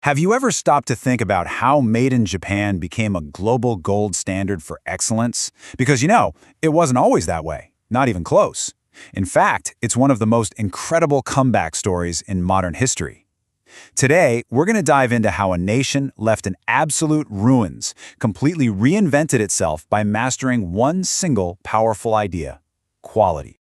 Have you ever stopped to think about how Made in Japan became a global gold standard for excellence? Because it wasn't always that way, not even close. In fact, it's one of the most incredible comeback stories in modern history. Today, we're going to dive into how a nation left in absolute ruins completely reinvented itself by mastering one single powerful idea: quality.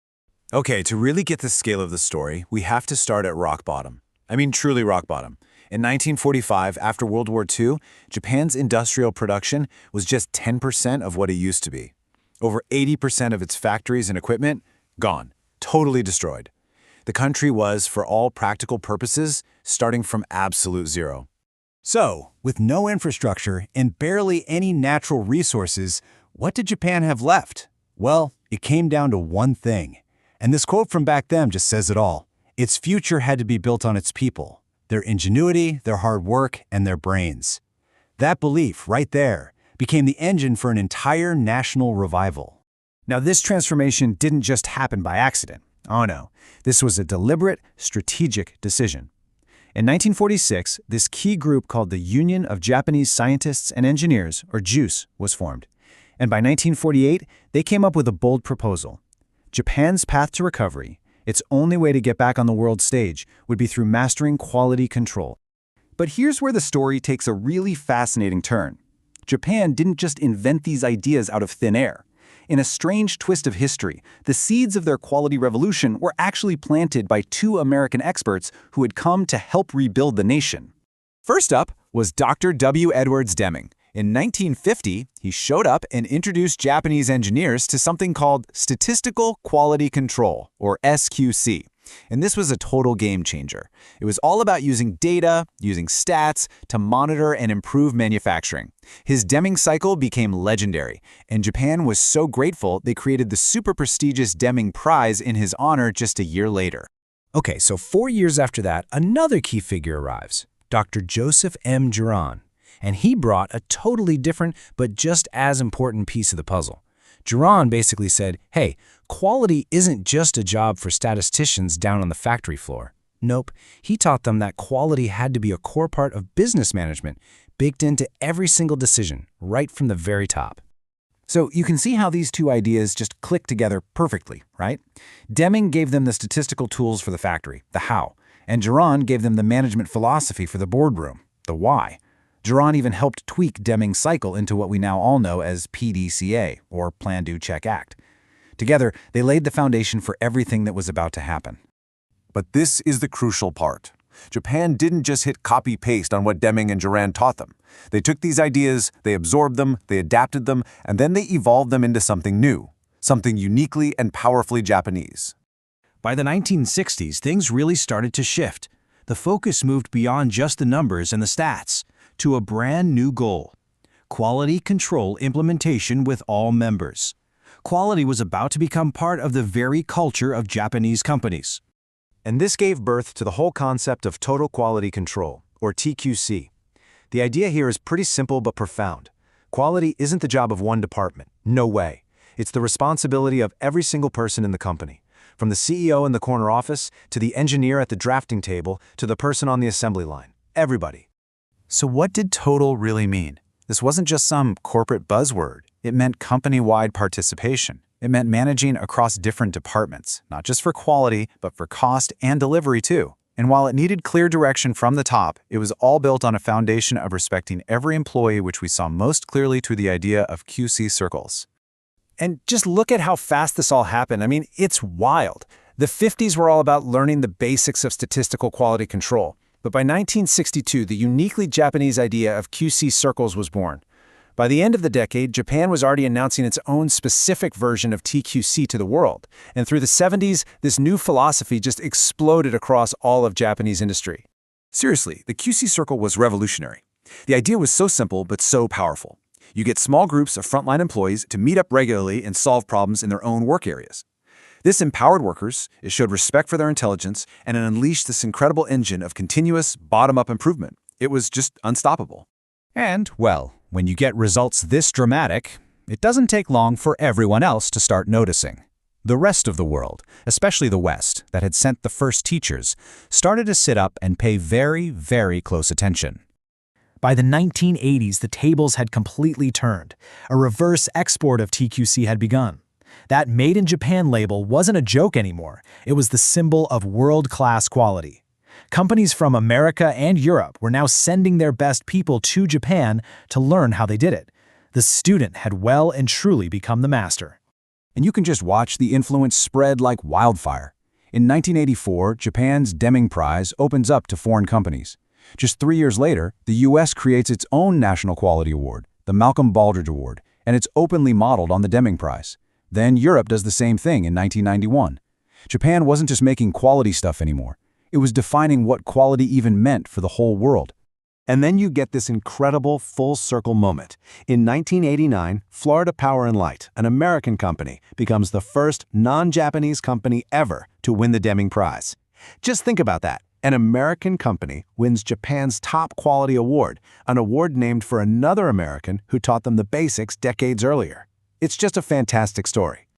Okay, to really get the scale of the story, we have to start at rock bottom. I mean, truly rock bottom. In 1945, after World War II, Japan's industrial production was just 10% of what it used to be. Over 80% of its factories and equipment, gone, totally destroyed. The country was, for all practical purposes, starting from absolute zero. So, with no infrastructure and barely any natural resources, what did Japan have left? Well, it came down to one thing. And this quote from back then just says it all. Its future had to be built on its people, their ingenuity, their hard work, and their brains. That belief, right there, became the engine for an entire national revival. Now, this transformation didn't just happen by accident. Oh no, this was a deliberate, strategic decision. In 1946, this key group called the Union of Japanese Scientists and Engineers, or JUICE, was formed. And by 1948, they came up with a bold proposal. Japan's path to recovery, its only way to get back on the world stage, would be through mastering quality control. But here's where the story takes a really fascinating turn. Japan didn't just invent these ideas out of thin air. In a strange twist of history, the seeds of their quality revolution were actually planted by two American experts who had come to help rebuild the nation. First up was Dr. W. Edwards Deming. In 1950, he showed up and introduced Japanese engineers to something called Statistical Quality Control, or SQC. And this was a total game changer. It was all about using data, using stats, to monitor and improve manufacturing. His Deming cycle became legendary, and Japan was so grateful they created the super prestigious Deming Prize in his honor just a year later. Okay, so 4 years after that, another key figure arrives, Dr. Joseph M. Juran. And he brought a totally different but just as important piece of the puzzle. Juran basically said, hey, quality isn't just a job for statisticians down on the factory floor. Nope, he taught them that quality had to be a core part of business management, baked into every single decision, right from the very top. So you can see how these two ideas just click together perfectly, right? Deming gave them the statistical tools for the factory, the how, and Juran gave them the management philosophy for the boardroom, the why. Juran even helped tweak Deming's cycle into what we now all know as PDCA, or Plan, Do, Check, Act. Together, they laid the foundation for everything that was about to happen. But this is the crucial part. Japan didn't just hit copy-paste on what Deming and Juran taught them. They took these ideas, they absorbed them, they adapted them, and then they evolved them into something new, something uniquely and powerfully Japanese. By the 1960s, things really started to shift. The focus moved beyond just the numbers and the stats to a brand new goal: quality control implementation with all members. Quality was about to become part of the very culture of Japanese companies. And this gave birth to the whole concept of total quality control, or TQC. The idea here is pretty simple but profound. Quality isn't the job of one department. No way. It's the responsibility of every single person in the company, from the CEO in the corner office, to the engineer at the drafting table, to the person on the assembly line. Everybody. So what did total really mean? This wasn't just some corporate buzzword. It meant company-wide participation. It meant managing across different departments, not just for quality, but for cost and delivery too. And while it needed clear direction from the top, it was all built on a foundation of respecting every employee, which we saw most clearly through the idea of QC circles. And just look at how fast this all happened. I mean, it's wild. The 50s were all about learning the basics of statistical quality control. But by 1962, the uniquely Japanese idea of QC circles was born. By the end of the decade, Japan was already announcing its own specific version of TQC to the world. And through the 70s, this new philosophy just exploded across all of Japanese industry. Seriously, the QC circle was revolutionary. The idea was so simple but so powerful. You get small groups of frontline employees to meet up regularly and solve problems in their own work areas. This empowered workers, it showed respect for their intelligence, and it unleashed this incredible engine of continuous, bottom-up improvement. It was just unstoppable. And, well, when you get results this dramatic, it doesn't take long for everyone else to start noticing. The rest of the world, especially the West, that had sent the first teachers, started to sit up and pay very, very close attention. By the 1980s, the tables had completely turned. A reverse export of TQC had begun. That Made in Japan label wasn't a joke anymore. It was the symbol of world-class quality. Companies from America and Europe were now sending their best people to Japan to learn how they did it. The student had well and truly become the master. And you can just watch the influence spread like wildfire. In 1984, Japan's Deming Prize opens up to foreign companies. Just 3 years later, the U.S. creates its own National Quality Award, the Malcolm Baldrige Award, and it's openly modeled on the Deming Prize. Then Europe does the same thing in 1991. Japan wasn't just making quality stuff anymore. It was defining what quality even meant for the whole world. And then you get this incredible full-circle moment. In 1989, Florida Power & Light, an American company, becomes the first non-Japanese company ever to win the Deming Prize. Just think about that. An American company wins Japan's top quality award, an award named for another American who taught them the basics decades earlier. It's just a fantastic story.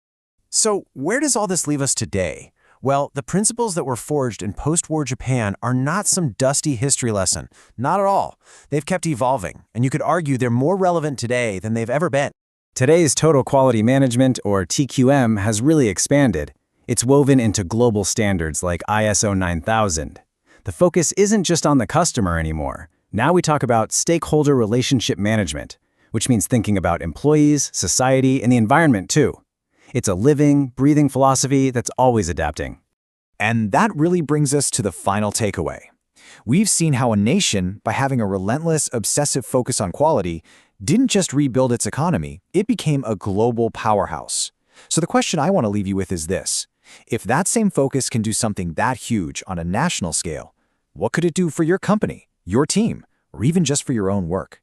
So, where does all this leave us today? Well, the principles that were forged in post-war Japan are not some dusty history lesson. Not at all. They've kept evolving, and you could argue they're more relevant today than they've ever been. Today's total quality management, or TQM, has really expanded. It's woven into global standards like ISO 9000. The focus isn't just on the customer anymore. Now we talk about stakeholder relationship management, which means thinking about employees, society, and the environment too. It's a living, breathing philosophy that's always adapting. And that really brings us to the final takeaway. We've seen how a nation, by having a relentless, obsessive focus on quality, didn't just rebuild its economy, it became a global powerhouse. So the question I want to leave you with is this. If that same focus can do something that huge on a national scale, what could it do for your company, your team, or even just for your own work?